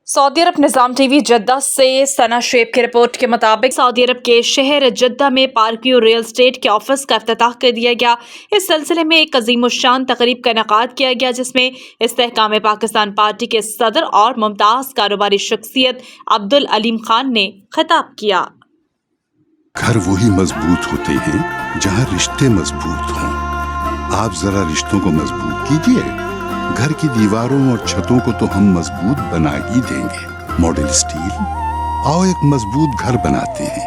Saudi अरब निज़ाम TV Jeddah से सना शेब की report के मुताबिक सऊदी अरब के शहर जद्दा में पार्कियो रियल एस्टेट के ऑफिस का इफ्तिताह कर दिया गया। इस सिलसिले में एक अजीमुश्शान तकरीब का इनेकाद किया गया, जिसमें इस्तेहकाम पाकिस्तान पार्टी के सदर और मुमताज़ कारोबारी शख्सियत अब्दुल अलीम खान ने खिताब किया। घर वही मजबूत होते हैं जहाँ रिश्ते मजबूत हों। आप जरा रिश्तों को मजबूत कीजिए। घर की दीवारों और छतों को तो हम मजबूत बना ही देंगे। मॉडल स्टील, आओ एक मजबूत घर बनाते हैं।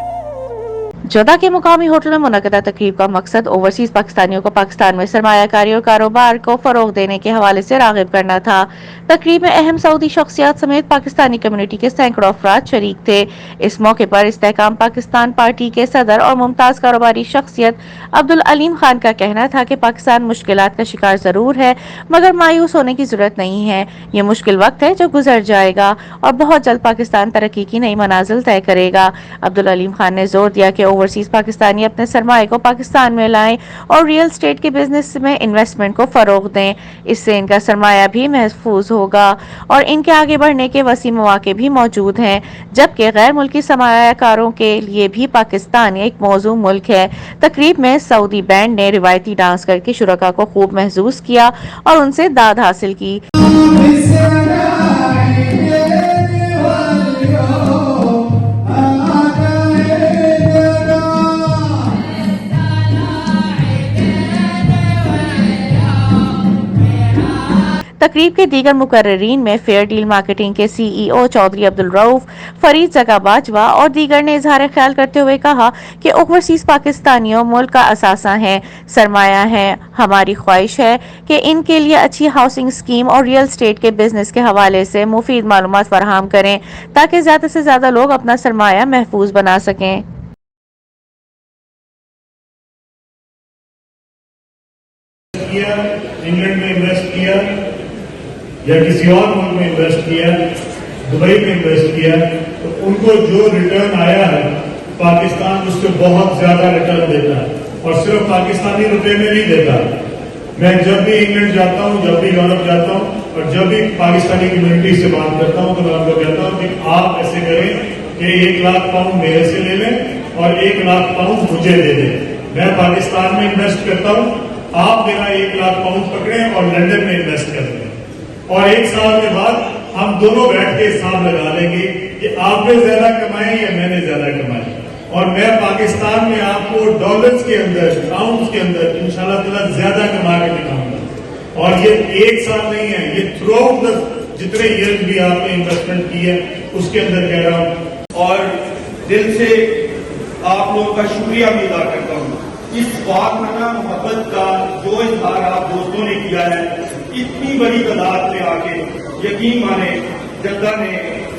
जद्दा के मुकामी होटल में मुनक़दा तकरीब का मकसद ओवरसीज पाकिस्तानियों को पाकिस्तान में सरमायाकारी और कारोबार को फरोग देने के हवाले से राग़िब करना था। तकरीब में अहम सऊदी शख्सियात समेत पाकिस्तानी कम्युनिटी के सैकड़ों अफराद शरीक थे। इस मौके पर इस्तेहकाम पाकिस्तान पार्टी के सदर और मुमताज़ कारोबारी शख्सियत अब्दुल अलीम खान का कहना था कि पाकिस्तान मुश्किलात का शिकार जरूर है, मगर मायूस होने की जरूरत नहीं है। ये मुश्किल वक्त है जो गुजर जाएगा और बहुत जल्द पाकिस्तान तरक्की की नई मनाजिल तय करेगा। अब्दुल अलीम खान ने जोर दिया कि ओवरसीज पाकिस्तानी अपने सरमाए को पाकिस्तान में लाएं और रियल एस्टेट के बिजनेस में इन्वेस्टमेंट को फरोग दें। इससे इनका सरमाया भी महफूज होगा और इनके आगे बढ़ने के वसी मौके भी मौजूद हैं, जबकि गैर मुल्की सरमायाकारों के लिए भी पाकिस्तान एक मौजूद मुल्क है। तकरीब में सऊदी बैंड ने रिवायती डांस करके शुरका को खूब महसूस किया और उनसे दाद हासिल की। तकरीब के दीगर मुकर्ररीन में फेयर डील मार्केटिंग के CEO चौधरी अब्दुल रऊफ, फरीद जका बाजवा और दीगर ने इजहार ख्याल करते हुए कहा कि ओवरसीज पाकिस्तानियों मुल्क का असासा हैं, सरमाया है। हमारी ख्वाहिश है कि इनके लिए अच्छी हाउसिंग स्कीम और रियल एस्टेट के बिजनेस के हवाले से मुफीद मालूमात फराहम करें ताकि ज्यादा से ज्यादा लोग अपना सरमाया महफूज बना सकें। इंग्लैंड में इन्वेस्ट किया या किसी और मुल्क में इन्वेस्ट किया, दुबई में इन्वेस्ट किया, तो उनको जो रिटर्न आया है पाकिस्तान उससे बहुत ज्यादा रिटर्न देता है और सिर्फ पाकिस्तानी रुपए में नहीं देता। मैं जब भी इंग्लैंड जाता हूँ, जब भी यूरोप जाता हूँ और जब भी पाकिस्तानी कम्युनिटी से बात करता हूँ तो मैं उनको कहता हूँ कि आप ऐसे करें कि 1 लाख पाउंड मेरे से ले लें और 1 लाख पाउंड मुझे दे दें। मैं पाकिस्तान में इन्वेस्ट करता हूँ, आप मेरा 1 लाख पाउंड पकड़ें और लंदन में इन्वेस्ट कर दें और 1 साल के बाद हम दोनों बैठ के हिसाब लगा लेंगे कि आपने ज्यादा कमाए या मैंने ज्यादा कमाए और मैं पाकिस्तान में आपको डॉलर्स के अंदर, पाउंड्स के अंदर इंशाल्लाह ताला ज्यादा कमा के दिखाऊंगा। और ये 1 साल नहीं है, ये थ्रू आउट द जितने ईयर भी आपने इन्वेस्टमेंट की है उसके अंदर कह रहा हूं और दिल से आप लोगों का शुक्रिया भी अदा करता हूं। इस वाकना मोहब्बत का जो इजहार आप दोस्तों ने किया है, इतनी बड़ी तादाद में आके यकीन माने जद्दा ने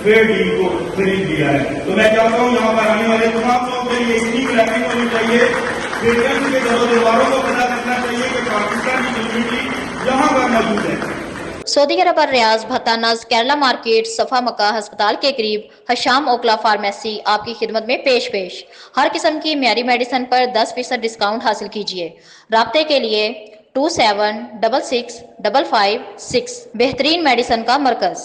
फेयर डील को खरीद लिया है। तो मैं चाहता हूँ यहाँ पर आने वाले तमाम लोगों के लिए इतनी क्लैपिंग होनी चाहिए, ब्रिटेन के घरों दीवारों को पता करना चाहिए कि पाकिस्तान की कम्युनिटी यहाँ पर मौजूद है। सऊदी अरब और रियाज भत्तानाज केरला मार्केट सफा मक्का अस्पताल के करीब हशाम ओकला फार्मेसी आपकी खिदमत में पेश हर किस्म की म्यारी मेडिसिन पर 10% डिस्काउंट हासिल कीजिए। राब्ते के लिए 27665556 बेहतरीन मेडिसिन का मरकज।